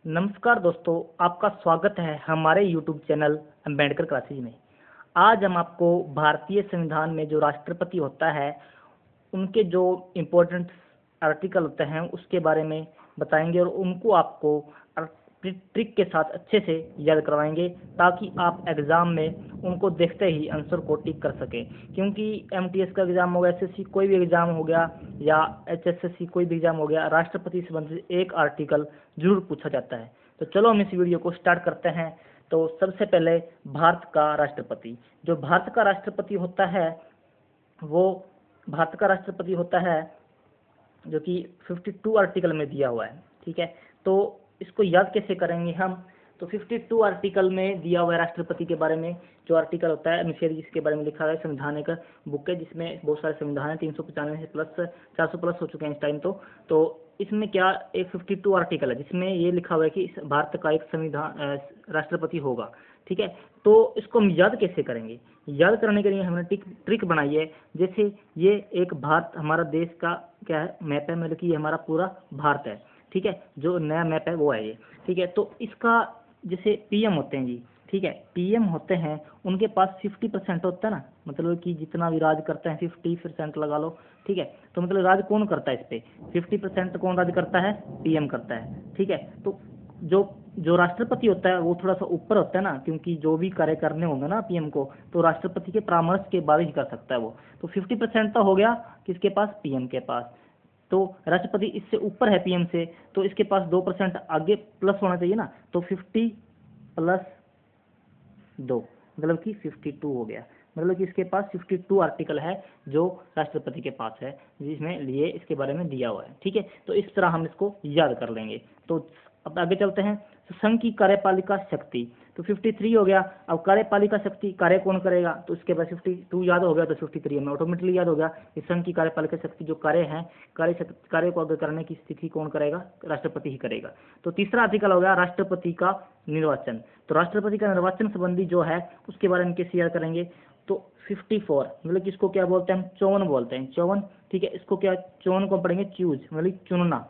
नमस्कार दोस्तों, आपका स्वागत है हमारे YouTube चैनल अम्बेडकर क्लासेज में। आज हम आपको भारतीय संविधान में जो राष्ट्रपति होता है उनके जो इम्पोर्टेंट आर्टिकल होते हैं उसके बारे में बताएंगे और उनको आपको ट्रिक के साथ अच्छे से याद करवाएंगे ताकि आप एग्ज़ाम में उनको देखते ही आंसर को टिक कर सकें। क्योंकि MTS का एग्ज़ाम हो गया, SSC कोई भी एग्ज़ाम हो गया या HSSC कोई भी एग्ज़ाम हो गया, राष्ट्रपति से संबंधित एक आर्टिकल जरूर पूछा जाता है। तो चलो हम इस वीडियो को स्टार्ट करते हैं। तो सबसे पहले भारत का राष्ट्रपति, जो भारत का राष्ट्रपति होता है वो भारत का राष्ट्रपति होता है जो कि 52 आर्टिकल में दिया हुआ है। ठीक है, तो इसको याद कैसे करेंगे हम? तो 52 आर्टिकल में दिया हुआ है राष्ट्रपति के बारे में। जो आर्टिकल होता है अनुच्छेद जिसके बारे में लिखा है, संविधान एक बुक है जिसमें बहुत सारे संविधान है, 395 से प्लस 400 प्लस हो चुके हैं इस टाइम। तो इसमें क्या एक 52 आर्टिकल है जिसमें ये लिखा हुआ है कि भारत का एक संविधान राष्ट्रपति होगा। ठीक है, तो इसको हम याद कैसे करेंगे? याद करने के लिए हमने ट्रिक बनाई है। जैसे ये एक भारत हमारा देश का क्या है, मैप है, मतलब कि ये हमारा पूरा भारत है। ठीक है, जो नया मैप है वो है ये। ठीक है, तो इसका जैसे PM होते हैं जी, ठीक है, PM होते हैं उनके पास 50% होता है ना, मतलब कि जितना भी राज करते हैं 50% लगा लो। ठीक है, तो मतलब राज कौन करता है इस पे? 50% कौन राज करता है? PM करता है। ठीक है, तो जो जो राष्ट्रपति होता है वो थोड़ा सा ऊपर होता है ना, क्योंकि जो भी कार्य करने होंगे ना PM को, तो राष्ट्रपति के परामर्श के बाद ही कर सकता है वो। तो 50% तो हो गया किसके पास? PM के पास। तो राष्ट्रपति इससे ऊपर है PM से, तो इसके पास 2% आगे प्लस होना चाहिए ना, तो 50 प्लस 2 मतलब कि 52 हो गया। मतलब कि इसके पास 52 आर्टिकल है जो राष्ट्रपति के पास है, जिसमें लिए इसके बारे में दिया हुआ है। ठीक है, तो इस तरह हम इसको याद कर लेंगे। तो अब आगे चलते हैं। संघ की कार्यपालिका शक्ति, तो 53 हो गया। अब कार्यपालिका शक्ति, कार्य कौन करेगा? तो इसके बाद 52 याद हो गया तो 53 हमें ऑटोमेटिकली याद हो गया कि संघ की कार्यपालिका शक्ति जो कार्य है, कार्य को आगे करने की स्थिति कौन करेगा? राष्ट्रपति ही करेगा। तो तीसरा आर्टिकल हो गया राष्ट्रपति का निर्वाचन। तो राष्ट्रपति का निर्वाचन संबंधी जो है उसके बारे में कैसे याद करेंगे? तो 54 मतलब कि इसको क्या बोलते हैं हम? चौवन बोलते हैं, चौवन। ठीक है, इसको क्या, चौवन को पढ़ेंगे चूज, मतलब चुनना।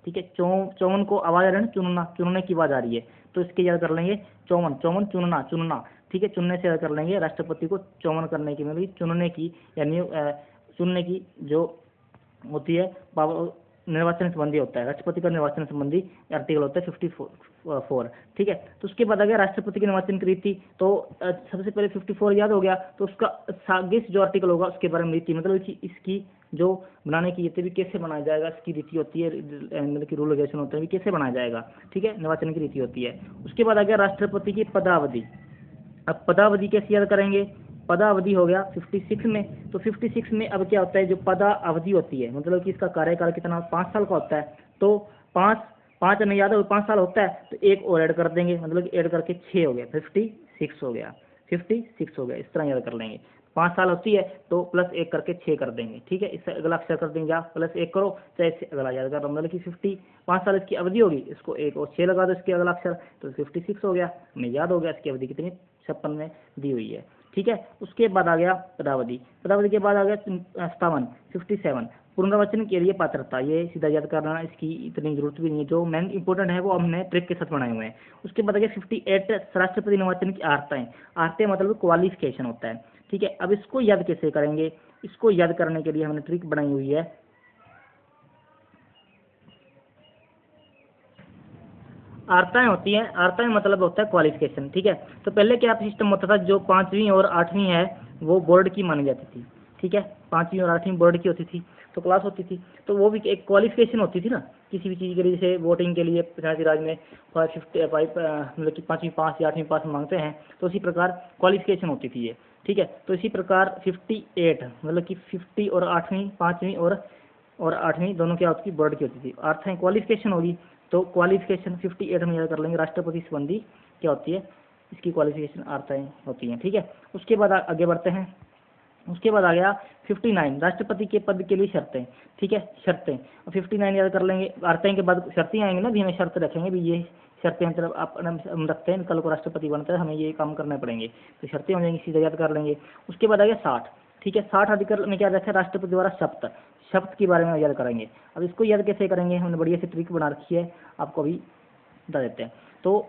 ठीक है, चौवन को आवाज आ रही है ना, चुनना, चुनने की आवाज आ रही है, तो इसके याद कर लेंगे चौवन, चौवन चुनना, चुनना। ठीक है, चुनने से याद कर लेंगे राष्ट्रपति को चौवन करने की, मतलब चुनने की, यानी चुनने की जो होती है निर्वाचन संबंधी होता है। राष्ट्रपति का निर्वाचन संबंधी आर्टिकल होता है 54। ठीक है, तो उसके बाद आ गया राष्ट्रपति के निर्वाचन की रीति। तो सबसे पहले 54 याद हो गया, तो उसका आगे जो आर्टिकल होगा उसके बारे में रीति, मतलब कि इसकी जो बनाने की रीति भी कैसे बनाया जाएगा, इसकी रीति होती है, मतलब कि रूल रेगुलेशन होते हैं, कैसे बनाया जाएगा। ठीक है, निर्वाचन की रीति होती है। उसके बाद आ गया राष्ट्रपति की पदावधि। अब पदावधि कैसे याद करेंगे? पदावधि हो गया 56 में। तो 56 में अब क्या होता है, जो पदावधि होती है मतलब कि इसका कार्यकाल कितना, 5 साल का होता है। तो 5 हमें याद है 5 साल होता है, तो एक और ऐड कर देंगे, मतलब ऐड करके 6 हो गया, 56 हो गया, 56 हो गया। इस तरह याद कर लेंगे। 5 साल होती है तो प्लस 1 करके 6 कर देंगे। ठीक है, इससे अगला अक्षर कर देंगे, आप प्लस 1 करो चाहे इससे अगला याद कर, मतलब कि 5 साल इसकी अवधि होगी, इसको 1 और 6 लगा दो इसके अगला अक्षर, तो 56 हो गया। हमें याद हो गया इसकी अवधि कितनी, 56 में दी हुई है। ठीक है, उसके बाद आ गया पदावधि। पदावधि के बाद आ गया 57 पुनर्वाचन के लिए पात्रता। ये सीधा याद करना, इसकी इतनी जरूरत भी नहीं है, जो मेन इंपॉर्टेंट है वो हमने ट्रिक के साथ बनाए हुए हैं। उसके बाद आ गया 58 राष्ट्रपति निर्वाचन की आर्तें मतलब क्वालिफिकेशन होता है। ठीक है, अब इसको याद कैसे करेंगे? इसको याद करने के लिए हमने ट्रिक बनाई हुई है। आर्ताएं होती हैं, आर्ताएं मतलब होता है क्वालिफिकेशन। ठीक है, तो पहले क्या सिस्टम होता था, जो 5वीं और 8वीं है वो बोर्ड की मानी जाती थी। ठीक है, 5वीं और 8वीं बोर्ड की होती थी, तो क्लास होती थी, तो वो भी एक क्वालिफिकेशन होती थी ना किसी भी चीज़ के लिए। जैसे वोटिंग के लिए पंचायती राज में 55 मतलब कि 5वीं पास या 8वीं पास मांगते हैं, तो इसी प्रकार क्वालिफिकेशन होती थी ये। ठीक है, तो इसी प्रकार 58 मतलब कि 50 और 8वीं, 5वीं और 8वीं दोनों क्या होती थी, बोर्ड की होती थी। आर्थ क्वालिफिकेशन होगी, तो क्वालिफिकेशन 58 में याद कर लेंगे, राष्ट्रपति संबंधी क्या होती है, इसकी क्वालिफिकेशन आर्ताएं होती हैं। ठीक है, उसके बाद आगे बढ़ते हैं। उसके बाद आ गया 59 राष्ट्रपति के पद के लिए शर्तें। ठीक है, शर्तें 59 याद कर लेंगे। आर्ताएं के बाद शर्तें आएंगे ना, भी हमें शर्त रखेंगे भी, ये शर्तें मतलब आप हम रखते हैं, कल को राष्ट्रपति बनता है हमें ये काम करने पड़ेंगे, तो शर्तें हो जाएंगी, सीधा याद कर लेंगे। उसके बाद आ गया 60। ठीक है, 60 आर्टिकल में क्या रखा है, राष्ट्रपति द्वारा शपथ, शपथ के बारे में याद करेंगे। अब इसको याद कैसे करेंगे, हमने बढ़िया सी ट्रिक बना रखी है, आपको अभी बता देते हैं। तो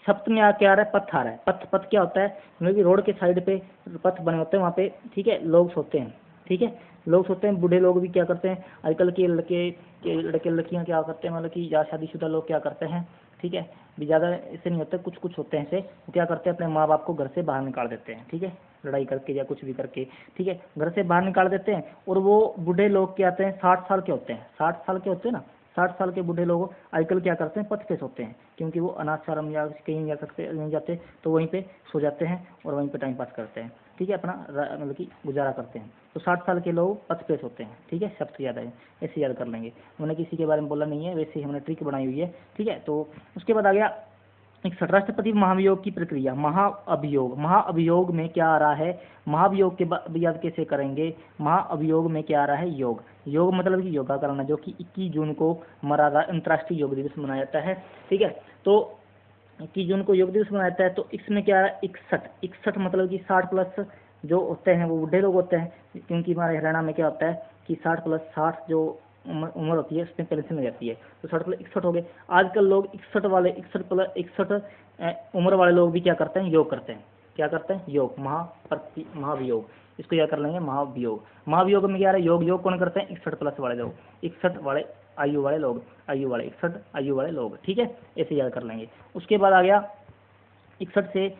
सप्त में क्या आ रहा है, पथ आ रहा है। पथ, पथ क्या होता है, मतलब कि रोड के साइड पे पथ बने होते हैं, वहाँ पे ठीक है लोग सोते हैं, ठीक है लोग सोते हैं। बूढ़े लोग भी क्या करते हैं, आजकल के लड़के लड़कियाँ क्या करते हैं, मतलब कि या शादीशुदा लोग क्या करते हैं, ठीक है भी ज़्यादा ऐसे नहीं होते, कुछ कुछ होते हैं ऐसे, वो क्या करते हैं अपने माँ बाप को घर से बाहर निकाल देते हैं, ठीक है लड़ाई करके या कुछ भी करके, ठीक है घर से बाहर निकाल देते हैं। और वो बूढ़े लोग क्या आते हैं, 60 साल के होते हैं, 60 साल के होते हैं ना, 60 साल के बूढ़े लोग आजकल क्या करते हैं, पथ पे सोते हैं, क्योंकि वो अनाथाश्रम या कहीं नहीं जाते, तो वहीं पे सो जाते हैं और वहीं पे टाइम पास करते हैं, ठीक है अपना मतलब कि गुजारा करते हैं। तो 60 साल के लोग पथ पे सोते हैं, ठीक है शब्द याद है, ऐसे याद कर लेंगे। हमने किसी के बारे में बोला नहीं है, वैसे ही हमने ट्रिक बनाई हुई है, ठीक है। तो उसके बाद आ गया 61 राष्ट्रपति महाभियोग की प्रक्रिया, महाअभियोग। महाअभियोग में क्या आ रहा है, महाभियोग के बाद याद कैसे करेंगे, महाअभियोग में क्या आ रहा है, योग। योग मतलब कि योगा करना, जो कि 21 जून को हमारा अंतर्राष्ट्रीय योग दिवस मनाया जाता है, ठीक है। तो 21 जून को योग दिवस मनाया जाता है। तो इसमें क्या है, 61, 61 मतलब कि 60 प्लस जो होते हैं वो बूढ़े लोग होते हैं, क्योंकि हमारे हरियाणा में क्या होता है कि 60 प्लस 60 जो उम्र होती है उसमें पेंशन हो जाती है, तो 60 प्लस 61 हो गए। आजकल लोग 61 वाले 61 प्लस 61 उम्र वाले लोग भी क्या करते हैं, योग करते हैं। क्या करते हैं, योग, महाभियोग, इसको याद कर लेंगे, महाभियोग। महाभियोग में क्या आ रहा है, योग, योग कौन करते हैं, 61 प्लस वाले लोग, 61 वाले आयु वाले लोग, आयु वाले 61 आयु वाले लोग, ठीक है ऐसे याद कर लेंगे। उसके बाद आ गया 61 से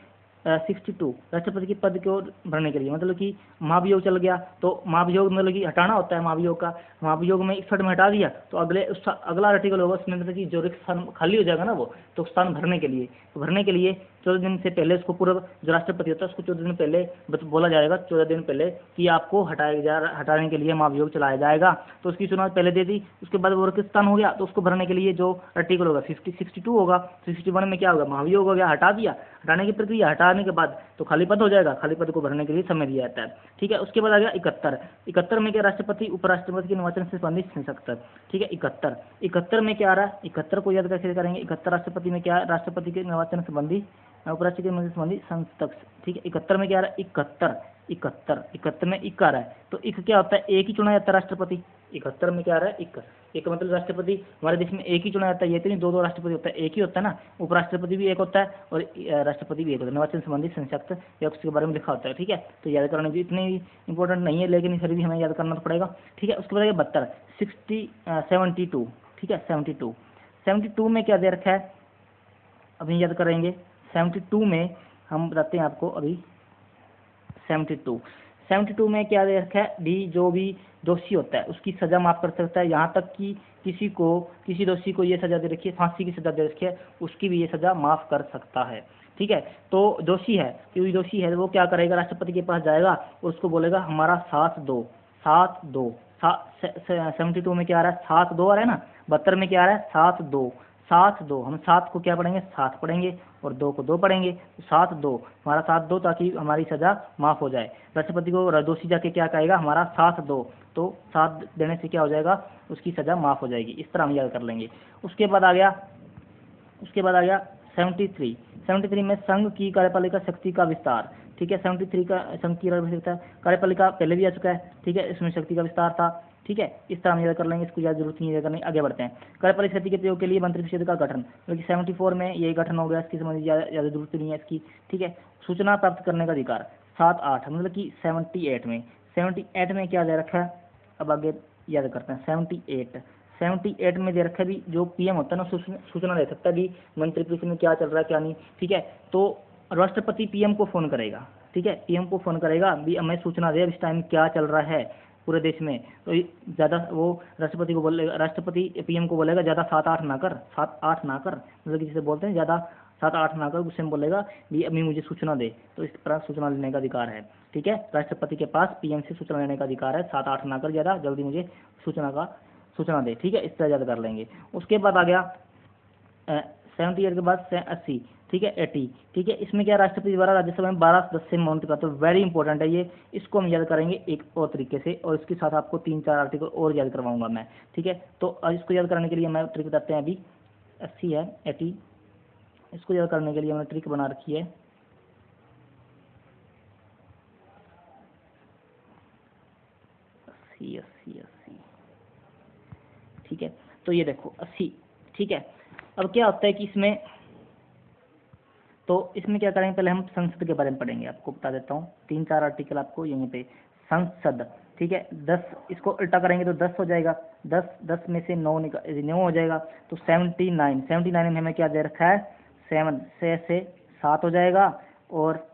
62 राष्ट्रपति के पद को भरने के लिए, मतलब कि महाभियोग चल गया, तो महाभियोग मतलब कि हटाना होता है महाभियोग का, महाभियोग में 61 में हटा दिया, तो अगला आर्टिकल होगा उसमें, मतलब कि जो रिक्त स्थान खाली हो जाएगा ना वो, तो स्थान भरने के लिए, तो भरने के लिए 14 दिन से पहले उसको पूर्व जो राष्ट्रपति होता है उसको 14 दिन पहले बोला जाएगा, 14 दिन पहले कि आपको हटाने के लिए महाभियोग चलाया जाएगा। तो उसकी चुनाव पहले दे दी, उसके बाद वो रिक्त स्थान हो गया, तो उसको भरने के लिए जो आर्टिकल होगा 62 होगा, 61 में क्या होगा, महाभियोग हो गया, हटा दिया, हटाने की प्रक्रिया, हटाने के बाद तो खाली पद हो जाएगा, खाली पद को भरने के लिए समय दिया जाता है, ठीक है। उसके बाद आ गया 71 में क्या, राष्ट्रपति उपराष्ट्रपति के निर्वाचन से संबंधित संसद, ठीक है 71 में क्या आ रहा है, 71 को याद कैसे करेंगे, 71 राष्ट्रपति में क्या है, राष्ट्रपति के निर्वाचन संबंधी उपराष्ट्रपति के निर्वाचन संबंधी संसद, ठीक है। 71 में क्या आ रहा है, 71 में इक आ रहा है, तो इक क्या होता है, एक ही चुना जाता है राष्ट्रपति। 71 में क्या आ रहा है, इक, एक मतलब राष्ट्रपति हमारे देश में एक ही चुना जाता है, ये तो नहीं दो राष्ट्रपति होता है, एक ही होता है ना, उपराष्ट्रपति भी एक होता है और राष्ट्रपति भी एक होता है, निर्वाचन संबंधी संसद या उसके बारे में लिखा होता है, ठीक है। तो याद करने भी इतनी इंपॉर्टेंट नहीं है, लेकिन फिर भी हमें याद करना तो पड़ेगा, ठीक है। उसके बाद 72, ठीक है 72 में क्या दे रखा है, अभी याद करेंगे। 72 में हम बताते हैं आपको अभी, 72 में क्या दे रखा है भी, जो भी दोषी होता है उसकी सजा माफ कर सकता है, यहाँ तक कि किसी दोषी को ये सजा दे रखी है, फांसी की सजा दे रखी है, उसकी भी ये सजा माफ कर सकता है, ठीक है। तो दोषी है, कोई दोषी है वो क्या करेगा, राष्ट्रपति के पास जाएगा और उसको बोलेगा हमारा साथ दो, 72 में क्या आ रहा है, 7-2 आ रहा है ना, 72 में क्या आ रहा है, 7-2, हम 7 को क्या पढ़ेंगे, 7 पढ़ेंगे और 2 को 2 पढ़ेंगे, तो 7-2, हमारा 7-2, ताकि हमारी सजा माफ हो जाए। राष्ट्रपति को दोषी जाके क्या कहेगा, हमारा 7-2, तो 7 देने से क्या हो जाएगा, उसकी सजा माफ हो जाएगी। इस तरह हम याद कर लेंगे। उसके बाद आ गया 73 में संघ की कार्यपालिका शक्ति का विस्तार, ठीक है। 73 का संघ की कार्यपालिका पहले भी आ चुका है, ठीक है, इसमें शक्ति का विस्तार था, ठीक है। इस तरह हम याद कर लेंगे, इसको याद जरूरत नहीं है करनी। आगे बढ़ते हैं, कार्यपालिका शक्ति के प्रयोग के लिए मंत्रिपरिषद का गठन, क्योंकि 74 में ये गठन हो गया, इसकी संबंधी ज़्यादा जरूरत नहीं है इसकी, ठीक है। सूचना प्राप्त करने का अधिकार 7-8, मतलब कि 78 में क्या दे रखा है, अब आगे याद करते हैं। 78 में दे रखा है भी, जो पीएम होता है ना सूचना दे सकता है भी मंत्रिपरिषद में क्या चल रहा है क्या नहीं, ठीक है। तो राष्ट्रपति पीएम को फोन करेगा, ठीक है, पीएम को फोन करेगा भी हमें सूचना दे इस टाइम क्या चल रहा है पूरे देश में। तो ज़्यादा वो राष्ट्रपति को बोलेगा, राष्ट्रपति पीएम को बोलेगा ज़्यादा 7-8 ना कर, मतलब कि जिसे बोलते हैं ज़्यादा 7-8 ना कर, उससे बोलेगा भी अभी मुझे सूचना दे। तो इस तरह सूचना लेने का अधिकार है, ठीक है। राष्ट्रपति के पास पीएम से सूचना लेने का अधिकार है, 7-8 ना कर, ज़्यादा जल्दी मुझे सूचना दे, ठीक है। इस तरह याद कर लेंगे। उसके बाद आ गया 78 के बाद 80, ठीक है 80, ठीक है। इसमें क्या, राष्ट्रपति द्वारा राज्यसभा में 12 सदस्य मौन का, तो वेरी इंपॉर्टेंट है ये, इसको हम याद करेंगे एक और तरीके से, और इसके साथ आपको 3-4 आर्टिकल और याद करवाऊंगा मैं, ठीक है। तो इसको याद करने के लिए मैं ट्रिक बताते हैं, अभी 80 है 80, इसको याद करने के लिए मैंने ट्रिक बना रखी है। अस्सी, ठीक है। तो ये देखो 80, ठीक है। अब क्या होता है कि इसमें, तो इसमें क्या करेंगे, पहले हम संसद के बारे में पढ़ेंगे, आपको बता देता हूँ 3-4 आर्टिकल आपको यहीं पे। संसद, ठीक है, 10, इसको उल्टा करेंगे तो 10 हो जाएगा, 10 में से 9 हो जाएगा, तो 79 में हमें क्या दे रखा है, 7 से 7 हो जाएगा, और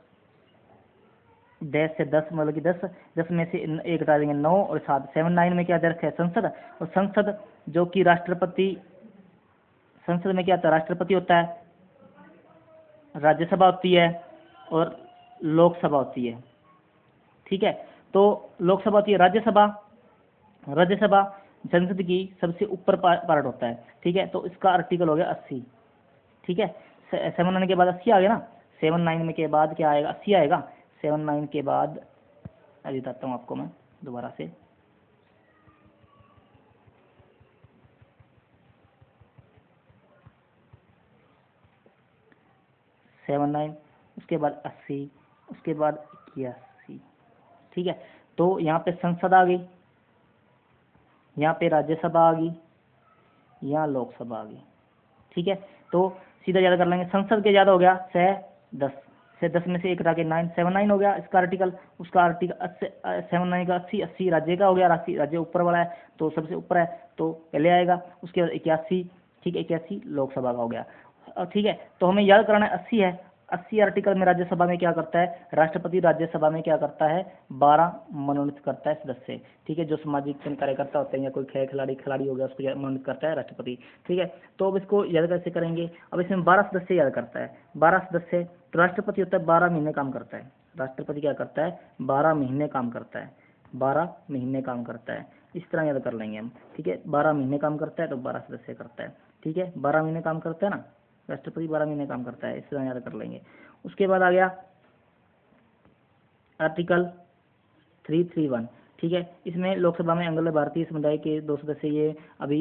10 से 10 मतलब कि 10 में से 1 हटा देंगे 9 और 7, 79 में क्या दे रखा है, संसद। और संसद जो कि राष्ट्रपति, संसद में क्या होता है, राष्ट्रपति होता है, राज्यसभा होती है और लोकसभा होती है, ठीक है। तो लोकसभा होती है, राज्यसभा संसद की सबसे ऊपर पार्ट होता है, ठीक है। तो इसका आर्टिकल हो गया 80, ठीक है। 79 के बाद 80 आ गया ना, 79 के बाद क्या आएगा, 80 आएगा। 79 के बाद अभी बताता हूँ आपको मैं दोबारा से, सेवन नाइन, उसके बाद 80, उसके बाद 81, ठीक है। तो यहाँ पे संसद आ गई, यहाँ पे राज्यसभा आ गई, यहाँ लोकसभा आ गई, ठीक है। तो सीधा याद कर लेंगे, संसद के ज़्यादा हो गया 10 में से 1 हटा के 9, 79 हो गया इसका आर्टिकल। उसका आर्टिकल 79 का 80 राज्य का हो गया, राज्य ऊपर वाला है तो सबसे ऊपर है तो पहले आएगा। उसके बाद 81, ठीक है, 81 लोकसभा का हो गया, ठीक है। तो हमें याद कराना है 80 है, 80 आर्टिकल में राज्यसभा में क्या करता है, राष्ट्रपति राज्यसभा में क्या करता है, 12 मनोनीत करता है सदस्य, ठीक है। जो सामाजिक कार्यकर्ता होते हैं या कोई खिलाड़ी हो गया उसको मनोनीत करता है राष्ट्रपति, ठीक है। तो अब इसको याद कैसे करेंगे, अब इसमें 12 सदस्य याद करता है, 12 सदस्य। तो राष्ट्रपति होता है 12 महीने काम करता है, राष्ट्रपति क्या करता है, 12 महीने काम करता है, 12 महीने काम करता है, इस तरह याद कर लेंगे हम, ठीक है। 12 महीने काम करता है तो 12 सदस्य करता है, ठीक है। 12 महीने काम करता है ना, राष्ट्रपति 12 महीने काम करता है, इस तरह याद कर लेंगे। उसके बाद आ गया आर्टिकल 331, ठीक है। इसमें लोकसभा में अंग्लो भारतीय समुदाय के 2 सदस्य, ये अभी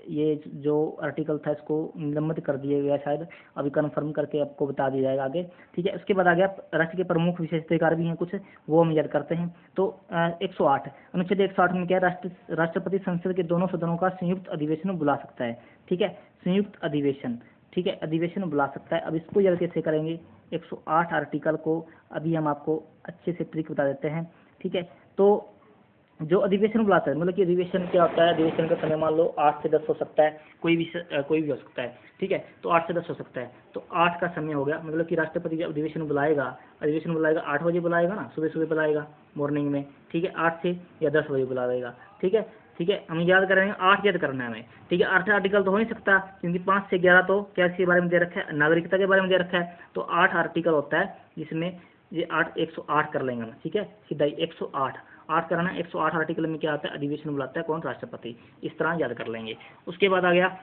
ये जो आर्टिकल था इसको निलंबित कर दिया गया, शायद अभी कन्फर्म करके आपको बता दिया जाएगा आगे, ठीक है। उसके बाद आ गया राष्ट्र के प्रमुख विशेषाधिकार भी हैं कुछ, वो हम याद करते हैं। तो 108 अनुच्छेद 108 में क्या है, राष्ट्रपति संसद के दोनों सदनों का संयुक्त अधिवेशन बुला सकता है, ठीक है, संयुक्त अधिवेशन, ठीक है, अधिवेशन बुला सकता है। अब इसको याद कैसे करेंगे, 108 आर्टिकल को अभी हम आपको अच्छे से ट्रिक बता देते हैं, ठीक है। तो जो अधिवेशन बुलाता है, मतलब कि अधिवेशन क्या होता है, अधिवेशन का समय मान लो 8 से 10 हो सकता है, कोई भी हो सकता है, ठीक है। तो 8 से 10 हो सकता है, तो 8 का समय हो गया, मतलब कि राष्ट्रपति जब अधिवेशन बुलाएगा 8 बजे बुलाएगा ना, सुबह बुलाएगा मॉर्निंग में, ठीक है, 8 से या 10 बजे बुलाएगा, ठीक है, ठीक है। हम याद करेंगे 8 याद करना है हमें, ठीक है। 8 आर्टिकल तो हो नहीं सकता क्योंकि 5 से 11 तो क्या के बारे में दे रखा है, नागरिकता के बारे में दे रखा है, तो 8 आर्टिकल होता है जिसमें ये 108 कर लेंगे हम, ठीक है, सीधा 108 कराना। 108 आर्टिकल में क्या आता है, अधिवेशन बुलाता है कौन, राष्ट्रपति, इस तरह याद कर लेंगे। उसके बाद आ गया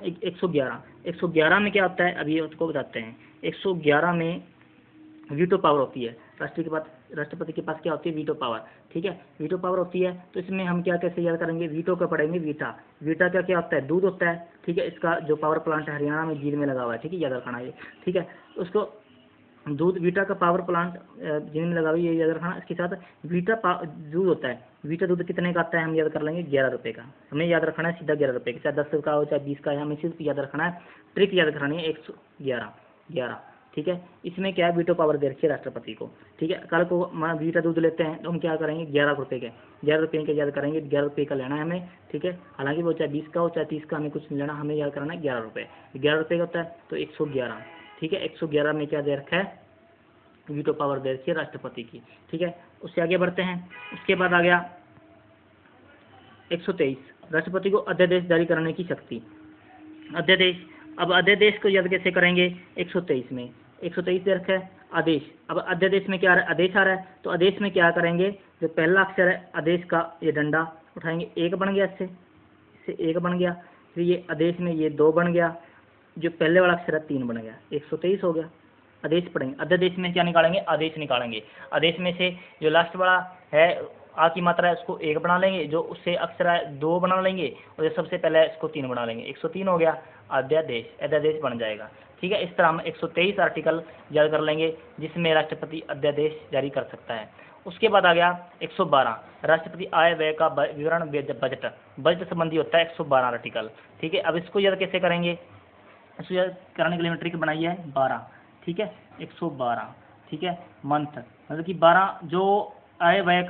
111 में क्या होता है, अभी उसको बताते हैं। 111 में वीटो पावर होती है, राष्ट्रपति के पास क्या होती है, वीटो पावर, ठीक है, वीटो पावर होती है। तो इसमें हम क्या कैसे याद करेंगे, वीटो का पढ़ेंगे, वीटा का क्या होता है, दूध होता है, ठीक है। इसका जो पावर प्लांट है हरियाणा में जींद में लगा हुआ है, ठीक है, याद रखना ये, ठीक है। उसको दूध, वीटा का पावर प्लांट जींद में लगा हुआ है, ये याद रखना। इसके साथ दूध होता है, वीटा दूध कितने का आता है, हम याद कर लेंगे 11 रुपये का, हमें याद रखना है सीधा 11 रुपये का, चाहे 10 का हो चाहे 20 का है, हमें सिर्फ याद रखना है, ट्रिक याद रखनी है 111, ठीक है। इसमें क्या है, वीटो पावर दे रखी है राष्ट्रपति को, ठीक है। कल को वीटा दूध लेते हैं तो हम क्या करेंगे, 11 रुपये के, 11 रुपये के याद करेंगे, 11 रुपये का लेना है हमें, ठीक है। हालांकि वो चाहे 20 का हो चाहे 30 का, हमें कुछ नहीं लेना, हमें याद करना है 11 रुपये, 11 रुपये का होता है तो 111, ठीक है। 111 में क्या दे रखा है, वीटो पावर दे रखी है राष्ट्रपति की, ठीक है। उससे आगे बढ़ते हैं। उसके बाद आ गया 123 राष्ट्रपति को अध्यादेश जारी करने की शक्ति, अध्यादेश। अब अध्यादेश को याद कैसे करेंगे, 123 में 123 दे रखा है आदेश। अब अध्यादेश में क्या आ रहा है, आदेश आ रहा है, तो आदेश में क्या करेंगे, जो पहला अक्षर है आदेश का, ये डंडा उठाएंगे, 1 बन गया, इससे 1 बन गया, फिर ये आदेश में ये 2 बन गया, जो पहले वाला अक्षर है 3 बन गया, 123 हो गया। आदेश पढ़ेंगे, अध्यादेश में क्या निकालेंगे, आदेश निकालेंगे। आदेश में से जो लास्ट वाला है आ की मात्रा है उसको 1 बना लेंगे, जो उससे अक्षर है 2 बना लेंगे, और जो सबसे पहले है इसको 3 बना लेंगे, 103 हो गया, अध्यादेश बन जाएगा, ठीक है। इस तरह हम 123 आर्टिकल याद कर लेंगे जिसमें राष्ट्रपति अध्यादेश जारी कर सकता है। उसके बाद आ गया 112 राष्ट्रपति आय व्यय का विवरण, बजट संबंधी होता है 112 आर्टिकल, ठीक है। अब इसको याद कैसे करेंगे, इसको याद कराने के लिए मैंने ट्रिक बनाई है 12, ठीक है, 112, ठीक है। मंथ मतलब कि 12 जो आय व्यय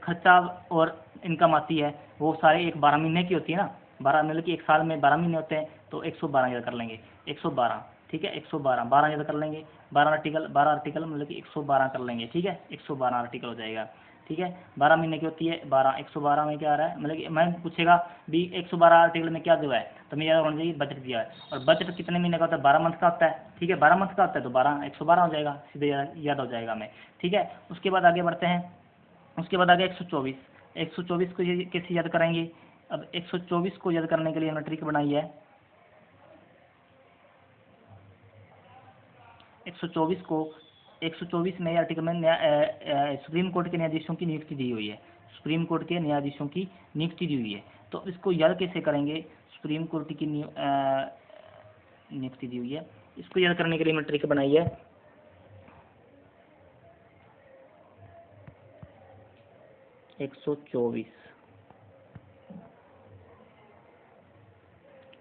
खर्चा और इनकम आती है वो सारे एक 12 महीने की होती है ना, 12 मतलब कि एक साल में 12 महीने होते हैं, तो 112 याद कर लेंगे, 112, ठीक है, 112 12 याद कर लेंगे, 12 आर्टिकल मतलब कि 112 कर लेंगे, ठीक है, 112 आर्टिकल हो जाएगा, ठीक है। 12 महीने की होती है 12, 112 में क्या आ रहा है, मतलब कि मैं पूछेगा भी 112 आर्टिकल में क्या दिया है, तो मैं याद होना चाहिए बजट दिया है, और बजट कितने महीने का होता है, 12 मंथ का होता है, ठीक है, 12 मंथ का होता है, तो 12 112 हो जाएगा, सीधे याद हो जाएगा हमें, ठीक है। उसके बाद आगे बढ़ते हैं, उसके बाद आगे 124, 124 को ये कैसे याद करेंगे। अब 124 को याद करने के लिए हमने ट्रिक बनाई है, 124 को 124 नए आर्टिकल में सुप्रीम कोर्ट के न्यायाधीशों की नियुक्ति दी हुई है, सुप्रीम कोर्ट के न्यायाधीशों की नियुक्ति दी हुई है, तो इसको याद कैसे करेंगे, सुप्रीम कोर्ट की नियुक्ति दी हुई है, इसको याद करने के लिए मैंने ट्रिक बनाई है, 124,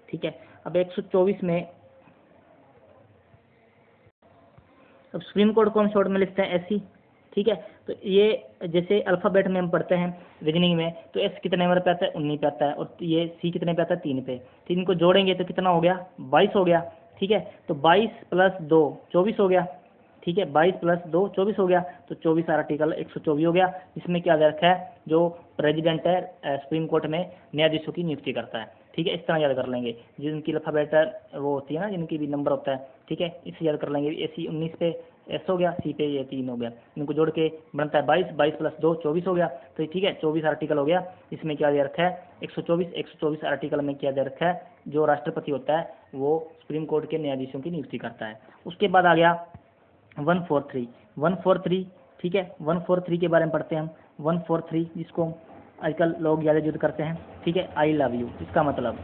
ठीक है। अब 124 में अब सुप्रीम कोर्ट को हम शॉर्ट में लिखते हैं एससी, ठीक है। तो ये जैसे अल्फ़ाबेट में हम पढ़ते हैं रीजनिंग में, तो एस कितने नंबर पे आता है, 19 पे आता है, और ये सी कितने पे आता है, 3 पे, 3 को जोड़ेंगे तो कितना हो गया, 22 हो गया, ठीक है। तो 22 + 2 24 हो गया, ठीक है, 22 + 2 24 हो गया, तो 24 आर्टिकल 124 हो गया। इसमें क्या याद रखा है, जो प्रेसिडेंट है सुप्रीम कोर्ट में न्यायाधीशों की नियुक्ति करता है, ठीक है, इस तरह याद कर लेंगे। जिनकी अल्फ़ाबेट वो होती है ना, जिनकी भी नंबर होता है, ठीक है, इसे याद कर लेंगे। ए सी 19 पे एस हो गया, सी पे ये 3 हो गया, इनको जोड़ के बनता है 22, 22 + 2 24 हो गया, तो ठीक है, 24 आर्टिकल हो गया। इसमें क्या दे रखा है, 124 आर्टिकल में क्या दे रखा है, जो राष्ट्रपति होता है वो सुप्रीम कोर्ट के न्यायाधीशों की नियुक्ति करता है। उसके बाद आ गया 143, ठीक है, 143 के बारे में पढ़ते हैं हम। 143 जिसको आजकल लोग ज़्यादा युद्ध करते हैं, ठीक है, आई लव यू इसका मतलब,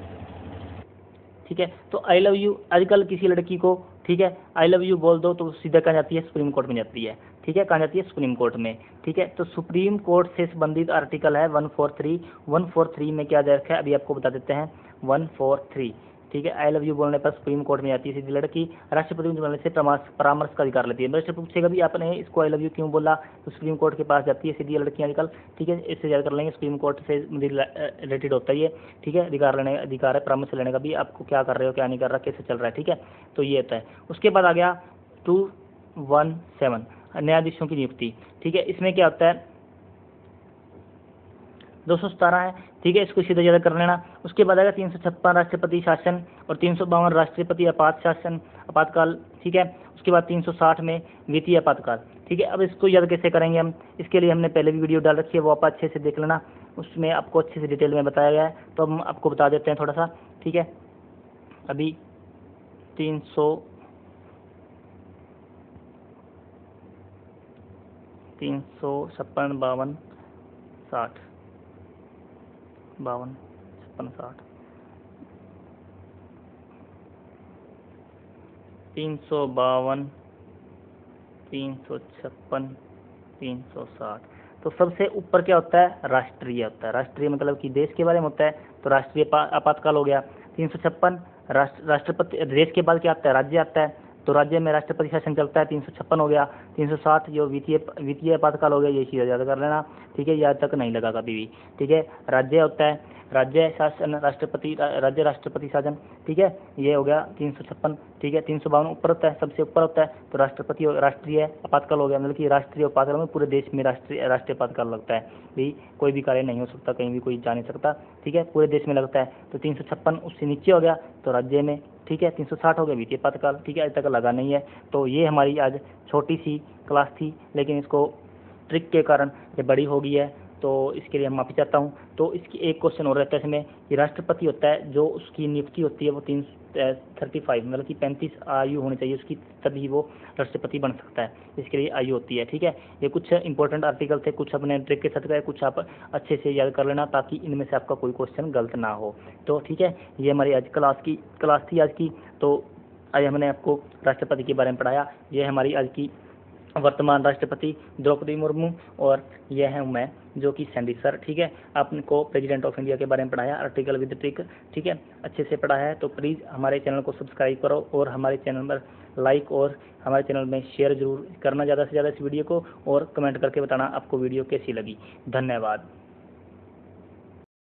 ठीक है। तो आई लव यू आजकल किसी लड़की को, ठीक है, आई लव यू बोल दो तो सीधा कहाँ जाती है, सुप्रीम कोर्ट में जाती है, ठीक है, कहाँ जाती है, सुप्रीम कोर्ट में, ठीक है। तो सुप्रीम कोर्ट से संबंधित आर्टिकल है 143। 143 में क्या दे रखा है अभी आपको बता देते हैं। 143, ठीक है, आई लव यू बोलने पर सुप्रीम कोर्ट में जाती है सीधी लड़की, राष्ट्रपति बोलने से परामर्श का अधिकार लेती है। राष्ट्रपति पूछेगा भी आपने इसको आई लव यू क्यों बोला, तो सुप्रीम कोर्ट के पास जाती है सीधी लड़कियां आजकल, ठीक है। इससे याद कर लेंगे, सुप्रीम कोर्ट से रिलेटेड होता है ये, ठीक है, अधिकार है परामर्श लेने का भी, आपको क्या कर रहे हो क्या नहीं कर रहा, कैसे चल रहा है, ठीक है, तो ये होता है। उसके बाद आ गया 217 न्यायाधीशों की नियुक्ति, ठीक है। इसमें क्या होता है, 217 है, ठीक है, इसको सीधा याद कर लेना। उसके बाद आएगा 356 राष्ट्रपति शासन और 352 राष्ट्रपति आपातकाल, ठीक है। उसके बाद 360 में वित्तीय आपातकाल, ठीक है। अब इसको याद कैसे करेंगे हम, इसके लिए हमने पहले भी वीडियो डाल रखी है, वो आप अच्छे से देख लेना, उसमें आपको अच्छे से डिटेल में बताया गया है, तो हम आपको बता देते हैं थोड़ा सा, ठीक है। अभी 356, 52, 60, 52, 56, 352, 356, 360। तो सबसे ऊपर क्या होता है, राष्ट्रीय होता है। राष्ट्रीय मतलब कि देश के बारे में होता है, तो राष्ट्रीय आपातकाल हो गया। 356 राष्ट्रपति, देश के बाद क्या आता है, राज्य आता है, तो राज्य में राष्ट्रपति शासन चलता है, 356 हो गया। 360 जो वित्तीय आपातकाल हो गया, ये चीज़ याद कर लेना, ठीक है, याद तक नहीं लगा कभी भी, ठीक है। राज्य होता है, राज्य शासन राज्य राष्ट्रपति शासन, ठीक है, ये हो गया 356, ठीक है। 352 ऊपर होता है, सबसे ऊपर होता है, तो राष्ट्रपति राष्ट्रीय आपातकाल हो गया, मतलब कि राष्ट्रीय आपातकाल में पूरे देश में राष्ट्रीय आपातकाल लगता है भी, कोई भी कार्य नहीं हो सकता, कहीं भी कोई जा नहीं सकता, ठीक है, पूरे देश में लगता है। तो 356 उससे नीचे हो गया, तो राज्य में, ठीक है। 360 हो गया वित्तीय आपातकाल, ठीक है, आज तक लगा नहीं है। तो ये हमारी आज छोटी सी क्लास थी, लेकिन इसको ट्रिक के कारण ये बड़ी हो गई है, तो इसके लिए हम माफ़ी चाहता हूँ। तो इसकी एक क्वेश्चन और रहता है इसमें, कि राष्ट्रपति होता है जो उसकी नियुक्ति होती है वो 35 मतलब कि 35 आयु होनी चाहिए उसकी, तभी वो राष्ट्रपति बन सकता है, इसके लिए आयु होती है, ठीक है। ये कुछ इंपॉर्टेंट आर्टिकल थे, कुछ अपने ट्रिक के साथ गए, कुछ आप अच्छे से याद कर लेना, ताकि इनमें से आपका कोई क्वेश्चन गलत ना हो। तो ठीक है, ये हमारी आज क्लास थी आज की। तो आज हमने आपको राष्ट्रपति के बारे में पढ़ाया, ये हमारी आज की वर्तमान राष्ट्रपति द्रौपदी मुर्मू, और यह है मैं जो कि सैंडी सर। ठीक है, आपको प्रेसिडेंट ऑफ इंडिया के बारे में पढ़ाया, आर्टिकल विद ट्रिक। ठीक है, अच्छे से पढ़ाया है। तो प्लीज़ हमारे चैनल को सब्सक्राइब करो और हमारे चैनल पर लाइक और हमारे चैनल में शेयर जरूर करना ज़्यादा से ज़्यादा इस वीडियो को, और कमेंट करके बताना आपको वीडियो कैसी लगी। धन्यवाद।